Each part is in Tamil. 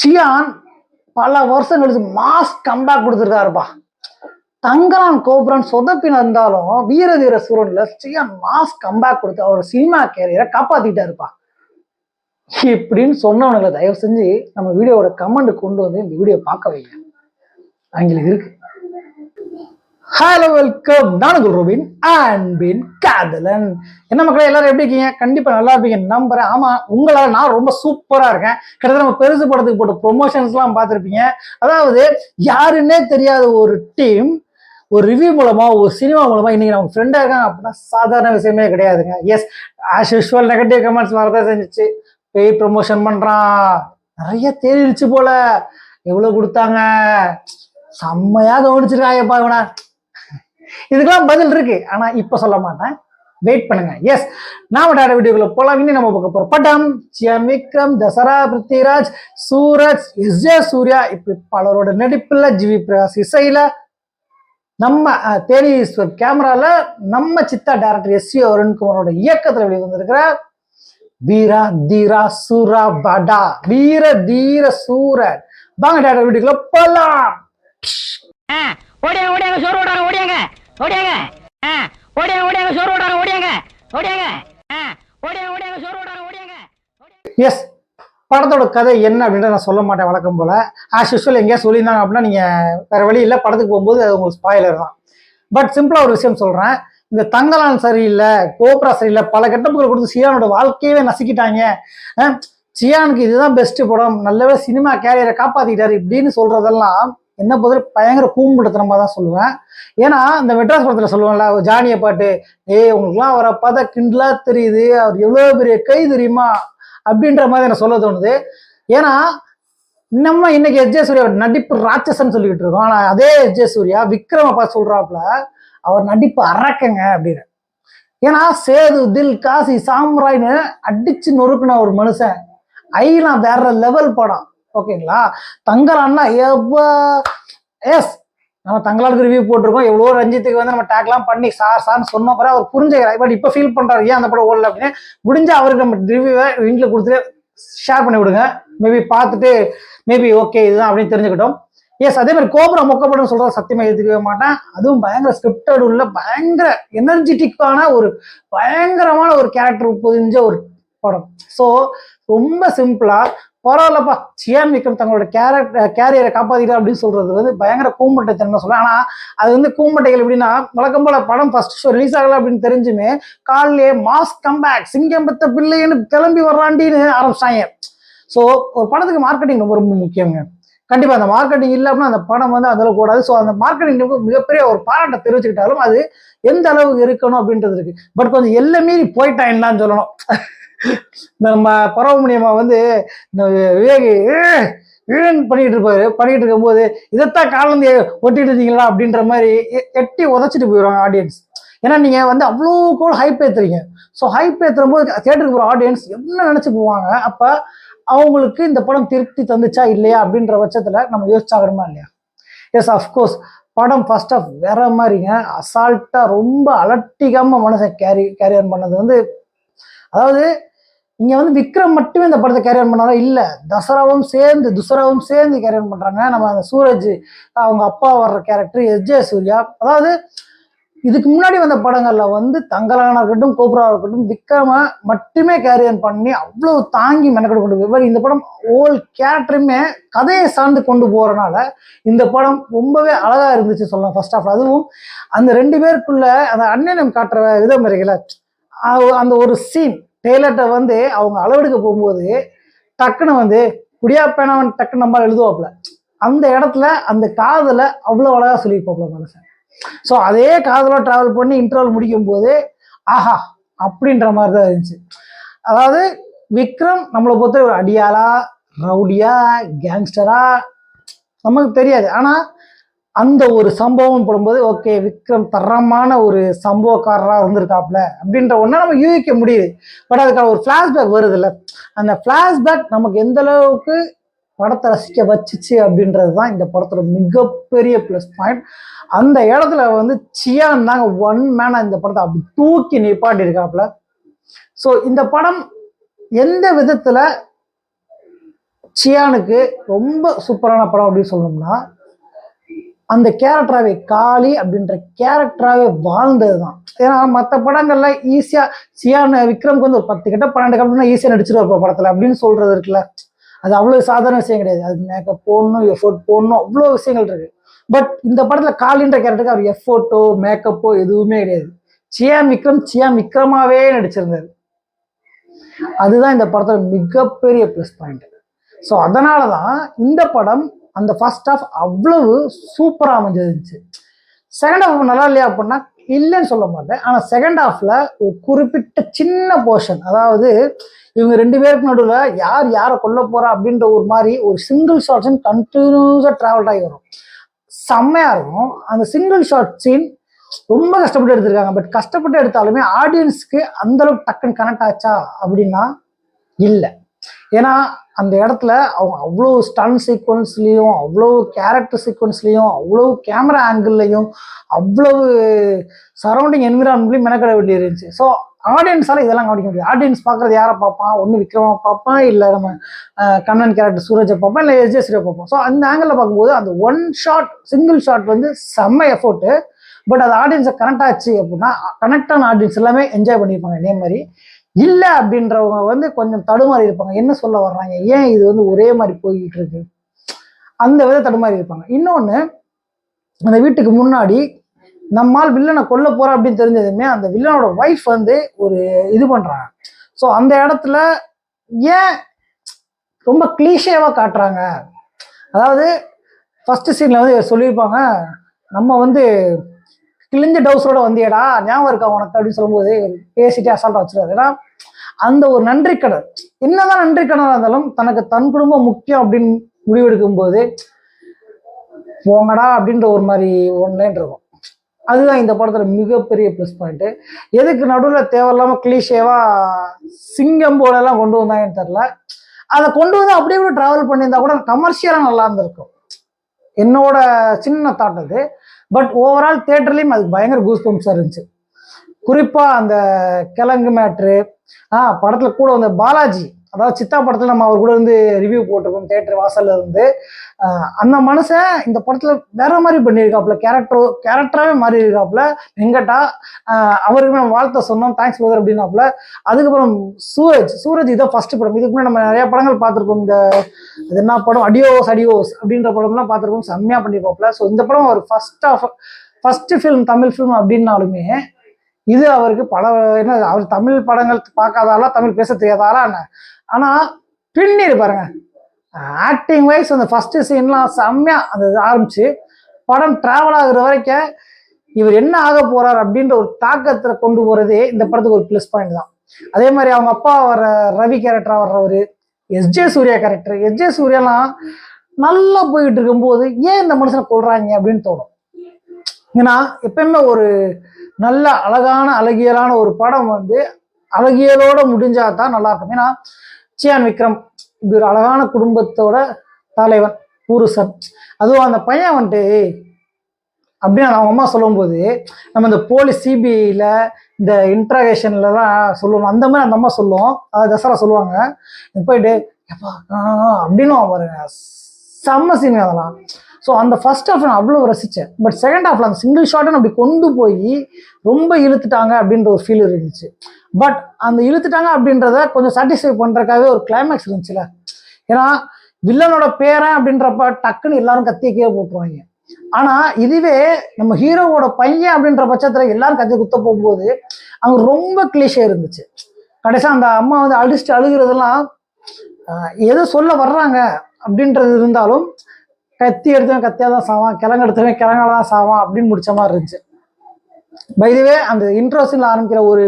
சியான் பல வருஷம் கழிச்சு மாஸ் கம்பேக் கொடுத்துருக்காருப்பா. தங்கலான் கோபுரான் சொதப்பின இருந்தாலும் வீர தீர சூரன்ல சியான் மாஸ் கம்பேக் கொடுத்து அவரோட சினிமா கேரியரை காப்பாத்திட்டாருப்பா. இப்படின்னு சொன்னவனுங்களை தயவு செஞ்சு நம்ம வீடியோவோட கமெண்ட் கொண்டு வந்து இந்த வீடியோ பார்க்க வைங்க. அவங்களுக்கு இருக்கு. ஹலோ வெல்கம், நான் ரோபின் அன்பின் காதலன். என்ன மக்களே, எல்லாரும் எப்படி இருக்கீங்க? கண்டிப்பா நல்லா இருப்பீங்க நம்புறேன். ஆமா, உங்களால நான் ரொம்ப சூப்பரா இருக்கேன். கிட்டத்தட்ட நம்ம பெருசு படத்துக்கு போட்ட ப்ரொமோஷன்ஸ் எல்லாம் பார்த்துருப்பீங்க. அதாவது யாருன்னே தெரியாத ஒரு டீம் ஒரு ரிவ்யூ மூலமா ஒரு சினிமா மூலமா இன்னைக்கு நம்ம ஃப்ரெண்டா இருக்காங்க அப்படின்னா சாதாரண விஷயமே கிடையாதுங்க. Yes, as usual negative comments வரதான் செஞ்சிச்சு. பெய் ப்ரொமோஷன் பண்றான், நிறைய தேடிடுச்சு போல, எவ்வளவு கொடுத்தாங்க, செம்மையா கவனிச்சிருக்காங்கப்பா இவனா. இதுக்கெல்லாம் பதில் இருக்கு, ஆனா இப்ப சொல்ல மாட்டேன், வெயிட் பண்ணுங்க. எஸ், நாம டேரக்ட் வீடியோக்குள்ள போலாம். இன்னும் நம்ம பார்க்க போற படம் சியான் விக்ரம், தசரா, பிருத்திவிராஜ், சூரஜ், எஸ்.ஜே. சூர்யா, இப்படி பலரோட நடிப்புல, ஜிவி பிரகாஷ் இசையில, நம்ம தேனி ஈஸ்வர் கேமரால, நம்ம சித்தா டைரக்டர் எஸ்.வி. அருண்குமாரோட இயக்கத்துல வெளிவந்திருக்கிற வீரா தீரா சூரா படா, வீர தீர சூரன். வாங்க டேரக்டர் வீடியோக்குள்ள போலாம். ஓடியாங்க ஓடியாங்க சோறு ஓடாங்க, ஓடியாங்க ஓடியாங்க ஓடியாங்க ஓடியாங்க சோறு ஓடாங்க, ஓடியாங்க ஓடியாங்க ஓடியாங்க ஓடியாங்க சோறு ஓடாங்க, ஓடியாங்க. எஸ், படத்தோட கதை என்ன அப்படின்றத நான் சொல்ல மாட்டேன் வழக்கம் போல. ஆஸ் யூஸ்வல் எங்கேயா சொல்லியிருந்தாங்க அப்படின்னா நீங்க வேற வழி இல்லை, படத்துக்கு போகும்போது அது உங்களுக்கு ஸ்பாயிலர் தான். பட் சிம்பிளா ஒரு விஷயம் சொல்றேன். இந்த தங்கலான் சரியில்லை, கோப்ரா சரியில்லை, பல கெட்டப்புகளை கொடுத்து சியானோட வாழ்க்கையவே நசுக்கிட்டாங்க. சியானுக்கு இதுதான் பெஸ்ட் படம், நல்லாவே சினிமா கேரியரை காப்பாத்திட்டாரு இப்படின்னு சொல்றதெல்லாம் என்ன பொறுத்த பயங்கர கூம்புட்டத்தனமா தான் சொல்லுவேன். ஏன்னா இந்த மெட்ராஸ் படத்துல சொல்லுவாங்கல்ல, ஜானிய பாட்டு, உங்களுக்குலாம் அவரை பார்த்தா கிண்டலா தெரியுது, அவர் எவ்வளவு பெரிய கை தெரியுமா அப்படின்ற மாதிரி எனக்கு சொல்ல தோணுது. ஏன்னா நம்ம இன்னைக்கு எஸ்.ஜே. சூர்யா நடிப்பு ராட்சசன் சொல்லிக்கிட்டு இருக்கோம். ஆனா அதே எஸ்.ஜே. சூர்யா விக்ரம் அப்பா சொல்றாப்புல அவர் நடிப்பு அரக்கங்க அப்படின்னு. ஏன்னா சேது, தில், காசி, சாம்ராய்னு அடிச்சு நொறுக்குன ஒரு மனுஷன். ஐலாம் வேற லெவல் படம், ஓகேங்களா. தங்கலான்னா எஸ், நம்ம தங்கலானுக்கு ரிவ்யூ போட்டிருக்கோம். எவ்வளோ ரஞ்சித்துக்கு வந்து நம்ம டேக்லாம் பண்ணி சார்னு சொன்ன பிறகு அவர் புரிஞ்சுக்கிறார். பட் இப்போ ஃபீல் பண்றாரு ஏன் அந்த படம் ஓடல அப்படின்னு. முடிஞ்சா அவருக்கு நம்ம ரிவ்யூவை லிங்க்ல கொடுத்துட்டு ஷேர் பண்ணி விடுங்க. மேபி பார்த்துட்டு மேபி ஓகே இதுதான் அப்படின்னு தெரிஞ்சுக்கிட்டோம். எஸ், அதே மாதிரி கோபுரா மொக்கப்படம் சொல்றத சத்தியமா ஏற்றுக்கவே மாட்டேன். அதுவும் பயங்கர ஸ்கிரிப்டட் உள்ள பயங்கர எனர்ஜெட்டிக்கான ஒரு பயங்கரமான ஒரு கேரக்டர் புரிஞ்ச ஒரு படம். ஸோ ரொம்ப சிம்பிளா பரவாயில்லப்பா, சியான் விக்ரம் தங்களோட கேரியரை காப்பாத்திட்டா அப்படின்னு சொல்றது வந்து பயங்கர கூம்பட்டைத்தன்மை சொல்ல. ஆனா அது வந்து கூம்பட்டைகள் எப்படின்னா, வழக்கம் போல படம் ஃபர்ஸ்ட் ஷோ ரிலீஸ் ஆகல அப்படின்னு தெரிஞ்சுமே காலையிலே மாஸ் கம்பேக், சிங்கம் பெத்த பிள்ளைன்னு கிளம்பி வர்றாண்டின்னு ஆரம்பிச்சாங்க. ஸோ ஒரு படத்துக்கு மார்க்கெட்டிங் ரொம்ப ரொம்ப முக்கியங்க. கண்டிப்பா அந்த மார்க்கெட்டிங் இல்லை அப்படின்னா அந்த படம் வந்து அந்த அளவுக்கு கூடாது. ஸோ அந்த மார்க்கெட்டிங் மிகப்பெரிய ஒரு பாராட்டை தெரிவிச்சுக்கிட்டாலும் அது எந்த அளவுக்கு இருக்கணும் அப்படின்றது இருக்கு. பட் கொஞ்சம் எல்லை மீறி போயிட்டாங்கன்னு சொல்லணும். நம்ம பரவமுனியம்மா வந்து விவேகி பண்ணிட்டு இருப்பாரு, பண்ணிட்டு இருக்கும் போது இதைத்தான் காலந்து ஒட்டிட்டு இருந்தீங்களா அப்படின்ற மாதிரி எட்டி உதச்சிட்டு போயிடுவாங்க ஆடியன்ஸ். ஏன்னா நீங்க வந்து அவ்வளோ கூட ஹைப் ஏத்துறீங்க. ஸோ ஹைப் ஏத்தும் போது தியேட்டருக்கு போகிற ஆடியன்ஸ் என்ன நினைச்சு போவாங்க. அப்ப அவங்களுக்கு இந்த படம் திருப்தி தந்துச்சா இல்லையா அப்படின்ற பட்சத்துல நம்ம யோசிச்சாகணுமா இல்லையா? எஸ், அஃப்கோர்ஸ் படம் ஃபர்ஸ்ட் ஆஃப் வேற மாதிரிங்க. அசால்ட்டா ரொம்ப அலட்டிக்காம மனுஷன் கேரியர் பண்ணது வந்து, அதாவது இங்க வந்து விக்ரம் மட்டுமே இந்த படத்தை கேரியர் பண்ணாரா இல்ல, துசராவும் சேர்ந்து கேரியர் பண்றாங்க. நம்ம அந்த சூரஜ் அவங்க அப்பா வர்ற கேரக்டர் எஸ்.ஜே. சூர்யா. அதாவது இதுக்கு முன்னாடி வந்த படங்கள்ல வந்து தங்கலானா இருக்கட்டும், கோப்ரா இருக்கட்டும், விக்ரம மட்டுமே கேரியர் பண்ணி அவ்வளவு தாங்கி மெனக்கெடு கொண்டு போய் இந்த படம் ஓல் கேரக்டருமே கதையை சார்ந்து கொண்டு போறதுனால இந்த படம் ரொம்பவே அழகா இருந்துச்சு சொல்லலாம் ஃபர்ஸ்ட் ஆஃப். அதுவும் அந்த ரெண்டு பேருக்குள்ள அந்த அண்ணனம் காட்டுற விதம் இருக்குல்ல, அந்த ஒரு சீன் டெய்லர்ட்ட வந்து அவங்க அளவெடுக்க போகும்போது டக்குன்னு வந்து குடியா பேனாவன் டக்குன்னு நம்ம எழுதுவாப்புல, அந்த இடத்துல அந்த காதலை அவ்வளவு அழகா சொல்லியிருப்பாப்புல மனுஷன். ஸோ அதே காதலா டிராவல் பண்ணி இன்டர்வல் முடிக்கும் போது ஆஹா அப்படின்ற மாதிரி தான் இருந்துச்சு. அதாவது விக்ரம் நம்மளை பொறுத்த ஒரு அடியாளா, ரவுடியா, கேங்ஸ்டரா நமக்கு தெரியாது. ஆனா அந்த ஒரு சம்பவம் போடும்போது ஓகே விக்ரம் தரமான ஒரு சம்பவக்காரராக வந்திருக்காப்ல அப்படின்ற ஒண்ணு நம்ம யூகிக்க முடியுது. பட் அதுக்கான ஒரு பிளாஷ்பேக் வருது இல்ல, அந்த பிளாஷ்பேக் நமக்கு எந்த அளவுக்கு படத்தை ரசிக்க வச்சுச்சு அப்படின்றது தான் இந்த படத்தோட மிகப்பெரிய பிளஸ் பாயிண்ட். அந்த இடத்துல வந்து சியான் தாங்க ஒன் மேனா இந்த படத்தை அப்படி தூக்கி நிப்பாட்டி இருக்காப்ல. ஸோ இந்த படம் எந்த விதத்துல சியானுக்கு ரொம்ப சூப்பரான படம் அப்படின்னு சொல்லணும்னா அந்த கேரக்டராகவே காளி அப்படின்ற கேரக்டராகவே வாழ்ந்தது தான். ஏன்னா மற்ற படங்கள்ல ஈஸியாக சியான் விக்ரம்க்கு வந்து ஒரு 10 கட்ட 12 கட்டம்னா ஈஸியாக நடிச்சிருவார் படத்தில் அப்படின்னு சொல்றது இருக்குல்ல, அது அவ்வளோ சாதாரண விஷயம் கிடையாது. அது மேக்கப் போடணும், எஃபோர்ட் போடணும், அவ்வளோ விஷயங்கள் இருக்கு. பட் இந்த படத்தில் காளின்ற கேரக்டருக்கு அவர் எஃபோர்ட்டோ மேக்கப்போ எதுவுமே கிடையாது. சியான் விக்ரமாவே நடிச்சிருந்தாரு. அதுதான் இந்த படத்தோட மிகப்பெரிய ப்ளஸ் பாயிண்ட். ஸோ அதனால தான் இந்த படம் அந்த ஃபர்ஸ்ட் ஹாஃப் அவ்வளவு சூப்பராக அமைஞ்சிருந்துச்சு. செகண்ட் ஹாஃப் நல்லா இல்லையா அப்படின்னா இல்லைன்னு சொல்ல மாட்டேன். ஆனால் செகண்ட் ஹாஃப்ல ஒரு குறிப்பிட்ட சின்ன போர்ஷன், அதாவது இவங்க 2 பேருக்கு நடுவில் யார் யாரை கொல்ல போறா அப்படின்ற ஒரு மாதிரி ஒரு சிங்கிள் ஷார்ட் சீன் கண்டினியூஸாக ட்ராவல் ஆகி வரும். செம்மையா இருக்கும். அந்த சிங்கிள் ஷார்ட் சீன் ரொம்ப கஷ்டப்பட்டு எடுத்திருக்காங்க. பட் கஷ்டப்பட்டு எடுத்தாலுமே ஆடியன்ஸ்க்கு அந்த அளவுக்கு டக்குன்னு கனெக்ட் ஆச்சா அப்படின்னா இல்லை. ஏன்னா அந்த இடத்துல அவங்க அவ்வளோ ஸ்டன் சீக்வன்ஸ்லையும், அவ்வளோ கேரக்டர் சீக்வன்ஸ்லையும், அவ்வளோ கேமரா ஆங்கிள்லையும், அவ்வளவு சரௌண்டிங் என்விரான்மெண்ட்லையும் மெனக்கட வேண்டி இருந்துச்சு. ஸோ ஆடியன்ஸால இதெல்லாம் கவனிக்க முடியாது. ஆடியன்ஸ் பார்க்குறது யாரை பார்ப்பான்? ஒன்று விக்ரமா பார்ப்பான், இல்லை நம்ம கண்ணன் கேரக்டர் சூரஜை பார்ப்பான், இல்லை எஸ்ஜே சூர்யா பார்ப்போம். ஸோ அந்த ஆங்கிளில் பார்க்கும்போது அந்த ஒன் ஷாட் சிங்கிள் ஷாட் வந்து செம்ம எஃபோர்ட்டு. பட் அது ஆடியன்ஸை கனெக்ட் ஆச்சு அப்படின்னா கனெக்டான ஆடியன்ஸ் எல்லாமே என்ஜாய் பண்ணியிருப்பாங்க. இதே மாதிரி இல்லை அப்படின்றவங்க வந்து கொஞ்சம் தடுமாறி இருப்பாங்க. என்ன சொல்ல வர்றாங்க, ஏன் இது வந்து ஒரே மாதிரி போய்கிட்டு இருக்கு, அந்த வித தடுமாறி இருப்பாங்க. இன்னொன்று, அந்த வீட்டுக்கு முன்னாடி நம்மால் வில்லனை கொல்ல போற அப்படின்னு தெரிஞ்சதுமே அந்த வில்லனோட ஒய்ஃப் வந்து ஒரு இது பண்றாங்க. ஸோ அந்த இடத்துல ஏன் ரொம்ப கிளீஷேவா காட்டுறாங்க. அதாவது ஃபர்ஸ்ட் சீன்ல வந்து சொல்லியிருப்பாங்க, நம்ம வந்து கிழிஞ்ச டவுஸரோட வந்தியடா ஞாபகம் இருக்கா உனக்கு அப்படின்னு சொல்லும்போது பேசிட்டே அசால்ட்டா வச்சிருவாரு. ஏன்னா அந்த ஒரு நன்றி கடன், என்னதான் நன்றி கடனாக இருந்தாலும் தனக்கு தன் குடும்பம் முக்கியம் அப்படின்னு முடிவெடுக்கும் போது போங்கடா அப்படின்ற ஒரு மாதிரி ஒன்லைன் இருக்கும். அதுதான் இந்த படத்துல மிகப்பெரிய ப்ளஸ் பாயிண்ட். எதுக்கு நடுவில் தேவையில்லாம கிளீஷேவா சிங்கம் போலெல்லாம் கொண்டு வந்தாங்கன்னு தெரியல. அதை கொண்டு வந்து அப்படியே கூட டிராவல் பண்ணியிருந்தா கூட கமர்ஷியலா நல்லா இருந்திருக்கும். என்னோட சின்ன தாட் அது. பட் ஓவரால் தியேட்டர்லையும் அது பயங்கர கூஸ் பம்ப்ஸாக இருந்துச்சு. குறிப்பாக அந்த கிழங்கு மேட்ரு, படத்தில் கூட வந்த பாலாஜி, அதாவது சித்தா படத்தில் நம்ம அவர் கூட இருந்து ரிவ்யூ போட்டிருக்கோம் தியேட்டர் வாசல்ல இருந்து. அந்த மனுஷன் இந்த படத்தில் வேற மாதிரி பண்ணியிருக்காப்புல, கேரக்டராகவே மாறி இருக்காப்புல. வெங்கட்டா அவருக்கு நம்ம வாழ்த்த சொன்னோம், தேங்க்ஸ் பிரதர் அப்படின்னாப்புல. அதுக்கப்புறம் சூரஜ் இதான் ஃபர்ஸ்ட் படம். இதுக்கு முன்னாடி நம்ம நிறைய படங்கள் பார்த்துருக்கோம். இந்த இது என்ன படம், அடியோஸ் அப்படின்ற படம்லாம் பார்த்துருக்கோம். செம்மையா பண்ணியிருப்பாப்புல. ஸோ இந்த படம் ஒரு ஃபர்ஸ்ட் ஃபிலிம் தமிழ் ஃபிலிம் அப்படின்னாலுமே இது அவருக்கு என்ன அவர் தமிழ் படங்கள் பார்க்காதாலாம், தமிழ் பேச தெரியாதாலா என்ன, ஆனா பின்னீர் பாருங்க ஆக்டிங் வைஸ் அந்த ஃபர்ஸ்ட் சீன்லாம் செம்மையா அந்த ஆரம்பிச்சு படம் டிராவல் ஆகுற வரைக்கும் இவர் என்ன ஆக போறார் அப்படின்ற ஒரு தாக்கத்துல கொண்டு போறதே இந்த படத்துக்கு ஒரு பிளஸ் பாயிண்ட் தான். அதே மாதிரி அவங்க அப்பா வர ரவி கேரக்டரா வர்றவர், எஸ்ஜே சூர்யாலாம் நல்லா போயிட்டு இருக்கும்போது ஏன் இந்த மனுஷனை கொள்றாங்க அப்படின்னு தோணும். ஏன்னா எப்பயுமே ஒரு நல்ல அழகியலான ஒரு படம் வந்து அழகியலோட முடிஞ்சாதான் நல்லா இருக்கும். ஏன்னா சியான் விக்ரம் இப்படி ஒரு அழகான குடும்பத்தோட தலைவன் புருஷன், அதுவும் அந்த பையன் வந்துட்டு அப்படின்னு அவங்க அம்மா சொல்லும்போது நம்ம இந்த போலீஸ் சிபிஐல இந்த இன்ட்ராகேஷன்லாம் சொல்லுவோம், அந்த மாதிரி அந்த அம்மா சொல்லுவோம். தசரா சொல்லுவாங்க போயிட்டு எப்பா அப்படின்னு பாருங்க, செம்ம சீன் அதெல்லாம். ஸோ அந்த ஃபர்ஸ்ட் ஹாஃப் நான் அவ்வளோ ரசித்தேன். பட் செகண்ட் ஹாஃப்ல அந்த சிங்கிள் ஷாட்னு அப்படி கொண்டு போய் ரொம்ப இழுத்துட்டாங்க அப்படின்ற ஒரு ஃபீல் இருந்துச்சு. பட் அந்த இழுத்துட்டாங்க அப்படின்றத கொஞ்சம் சாட்டிஸ்ஃபை பண்ணுறதுக்காகவே ஒரு கிளைமேக்ஸ் இருந்துச்சுல. ஏன்னா வில்லனோட பேரன் அப்படின்றப்ப டக்குன்னு எல்லாரும் கத்திய கீழே போட்டுருவாங்க. ஆனால் இதுவே நம்ம ஹீரோவோட பையன் அப்படின்ற பட்சத்தில் எல்லாரும் கத்தி குத்த போகும்போது அங்கே ரொம்ப கிளீஷே இருந்துச்சு. கடைசியாக அந்த அம்மா வந்து அடிச்சுட்டு அழுகிறதெல்லாம் எதோ சொல்ல வர்றாங்க அப்படின்றது இருந்தாலும் கத்தி எடுத்தவன் கத்தியாக தான் சாவான், கிழங்கு எடுத்தவன் கிழங்கால தான் சாவான் அப்படின்னு முடிச்ச மாதிரி இருந்துச்சு. பைதுவே அந்த இன்ட்ரோஸில் ஆரம்பிக்கிற ஒரு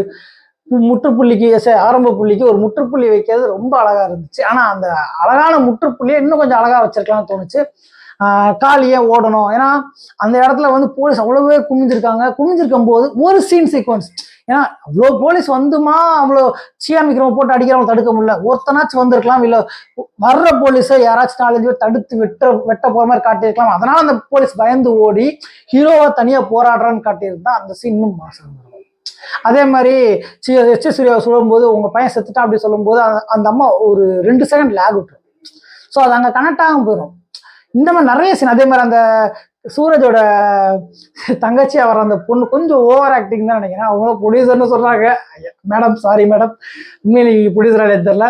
முற்றுப்புள்ளிக்கு ஆரம்ப புள்ளிக்கு ஒரு முற்றுப்புள்ளி வைக்கிறது ரொம்ப அழகா இருந்துச்சு. ஆனால் அந்த அழகான முற்றுப்புள்ளியை இன்னும் கொஞ்சம் அழகா வச்சிருக்கலாம்னு தோணுச்சு. காலியே ஓடணும். ஏன்னா அந்த இடத்துல வந்து போலீஸ் அவ்வளவே குமிஞ்சிருக்கும் போது ஒரு சீன் சீக்வன்ஸ், ஏன்னா அவ்வளோ போலீஸ் வந்துமா அவ்வளோ சியான் விக்ரம போட்டு அடிக்கிறவங்க தடுக்க முடியல, ஒருத்தனாச்சும் வந்திருக்கலாம், இல்லை வர்ற போலீஸை யாராச்சும் 4-5 பேர் தடுத்து வெட்ட போற மாதிரி காட்டியிருக்கலாம். அதனால அந்த போலீஸ் பயந்து ஓடி ஹீரோவா தனியா போராடுறான்னு காட்டியிருந்தா அந்த சீன் இன்னும் மாசம். அதே மாதிரி எஸ் சூர்யாவை சொல்லும்போது உங்க பையன் செத்துட்டான் அப்படி சொல்லும்போது அந்த அம்மா ஒரு 2 செகண்ட் லேக் விட்டுரும். ஸோ அது அங்கே கனெக்ட் ஆகும் போயிடும். இந்த மாதிரி நிறைய சீன். அதே மாதிரி அந்த சூரஜோட தங்கச்சி அவர் அந்த பொண்ணு கொஞ்சம் ஓவர் ஆக்டிங் தான் நினைக்கிறேன். அவங்க ப்ரொடியூசர்னு சொல்றாங்க. மேடம் சாரி மேடம், உண்மையிலேயே ப்ரொடியூசராக தெரியல.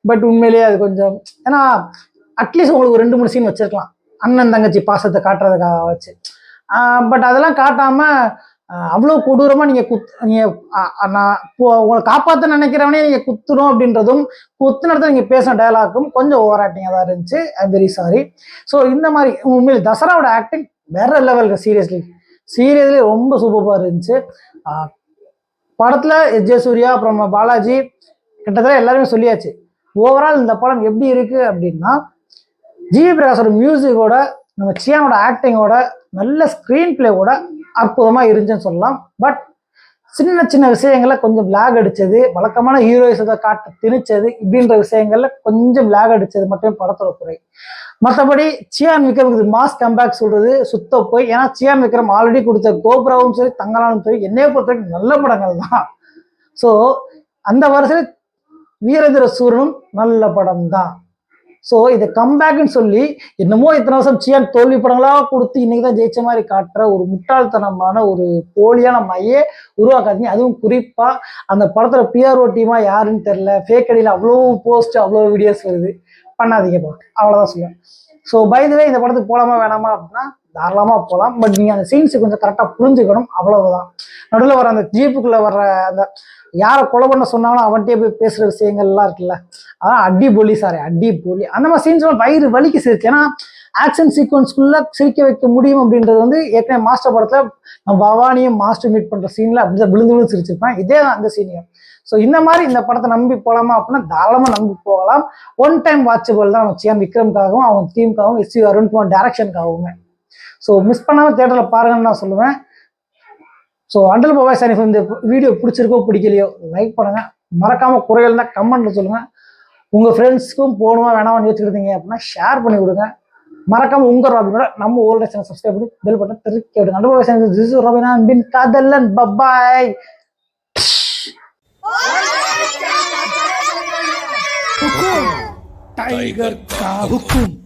பட் உண்மையிலேயே அது கொஞ்சம், ஏன்னா அட்லீஸ்ட் உங்களுக்கு ஒரு 2-3 சீன் வச்சிருக்கலாம் அண்ணன் தங்கச்சி பாசத்தை காட்டுறதுக்காக வச்சு. பட் அதெல்லாம் காட்டாம அவ்வளோ கொடூரமா நீங்க நான் உங்களை காப்பாற்ற நினைக்கிறவனே நீங்க குத்துணும் அப்படின்றதும், குத்து இடத்துல நீங்க பேசின டயலாக்கும் கொஞ்சம் ஓவர் ஆக்டிங்காக தான் இருந்துச்சு. I very sorry. ஸோ இந்த மாதிரி உண்மையிலே தசராவோட ஆக்டிங் வேற லெவலுக்கு, சீரியஸ்லி ரொம்ப சூப்பராக இருந்துச்சு. படத்துல எஸ்.ஜே. சூர்யா அப்புறம் பாலாஜி கிட்டத்தட்ட எல்லாருமே சொல்லியாச்சு. ஓவரால் இந்த படம் எப்படி இருக்கு அப்படின்னா, ஜிவி பிரகாஷோட மியூசிக்கோட நம்ம சியானோட ஆக்டிங்கோட நல்ல ஸ்க்ரீன் பிளேவோட அற்புதமாக இருந்துச்சுன்னு சொல்லலாம். பட் சின்ன சின்ன விஷயங்கள்ல கொஞ்சம் லேக் அடிச்சது, வழக்கமான ஹீரோயிஸை காட்ட திணிச்சது, இப்படின்ற விஷயங்கள்ல கொஞ்சம் லேக் அடிச்சது மட்டும் படத்தோட குறை. மற்றபடி சியான் விக்ரம் மாஸ் கம்பேக் சொல்றது சுத்த போய். ஏன்னா சியான் விக்ரம் ஆல்ரெடி கொடுத்த கோப்ராவும் சரி தங்கலானும் சரி என்னைய பொறுத்த வரைக்கும் நல்ல படங்கள் தான். ஸோ அந்த வருஷத்துல வீரதீர சூரனும் நல்ல படம் தான். ஸோ இதை கம்பேக்னு சொல்லி என்னமோ இத்தனை வருஷம் சியான் தோல்வி படங்களாக கொடுத்து இன்னைக்கு தான் ஜெயிச்ச மாதிரி காட்டுற ஒரு முட்டாள்தனமான ஒரு போலியான மையே உருவாக்காதீங்க. அதுவும் குறிப்பா அந்த படத்துல பிஆர்ஓ டீமா யாருன்னு தெரியல, ஃபேக் அடியில் அவ்வளோ போஸ்ட் அவ்வளோ வீடியோஸ் வருது, பண்ணாதீங்க பா, அவ்வளோதான் சொல்லுவேன். ஸோ பை தி வே இந்த படத்துக்கு போகலாமா வேணாமா அப்படின்னா தாராளமாக போகலாம். பட் நீங்கள் அந்த சீன்ஸை கொஞ்சம் கரெக்டாக புரிஞ்சுக்கணும், அவ்வளவுதான். நடுவில் வர அந்த ஜீப்புக்குள்ளே வர்ற அந்த யாரை கொலை பண்ண சொன்னாலும் அவன்கிட்டயே போய் பேசுகிற விஷயங்கள்லாம் இருக்குல்ல, அதான் அடிபொலி. அந்த மாதிரி சீன்ஸ்லாம் வயிறு வலிக்கு சிரிச்சு. ஏன்னா ஆக்ஷன் சீக்வன்ஸ்குள்ளே சிரிக்க வைக்க முடியும் அப்படின்றது வந்து ஏற்கனவே மாஸ்டர் படத்தில் நம்ம பவானியும் மாஸ்டர் மீட் பண்ணுற சீனில் அப்படிதான் விழுந்து சிரிச்சிருப்பேன். இதே தான் அந்த சீனியும். ஸோ இந்த மாதிரி இந்த படத்தை நம்பி போகலாமா அப்படின்னா தாராளமாக நம்பி போகலாம். ஒன் டைம் வாட்சபிள் தான் நம்ம சியான் விக்ரம்காகவும் அவங்க டீமுக்காகவும் எஸ்.வி. அருண்குமார் டைரக்ஷனுக்காகவுமே. ஸோ மிஸ் பண்ணாமல் தேட்டரில் பாருங்கன்னு நான் சொல்லுவேன். ஸோ அண்டல் பாபாய் சார், இந்த வீடியோ பிடிச்சிருக்கோ பிடிக்கலையோ லைக் பண்ணுங்க, மறக்காம குறைகள்னா கமெண்ட்ல சொல்லுங்க. உங்க ஃப்ரெண்ட்ஸ்க்கும் போகணுமா வேணாமான்னு யோசிச்சுருந்தீங்க அப்படின்னா ஷேர் பண்ணி விடுங்க. மறக்காம உங்க ராபினோட நம்ம ஓல்டு சேனல் சப்ஸ்கிரைப் பண்ணி பெல் பட்டன் திருக்கி விடுங்க. அண்டல் பாபாய் சார், திஸ் இஸ் ராபினா பின் காதல்லன். பபாய். टाइगर का हुक्म।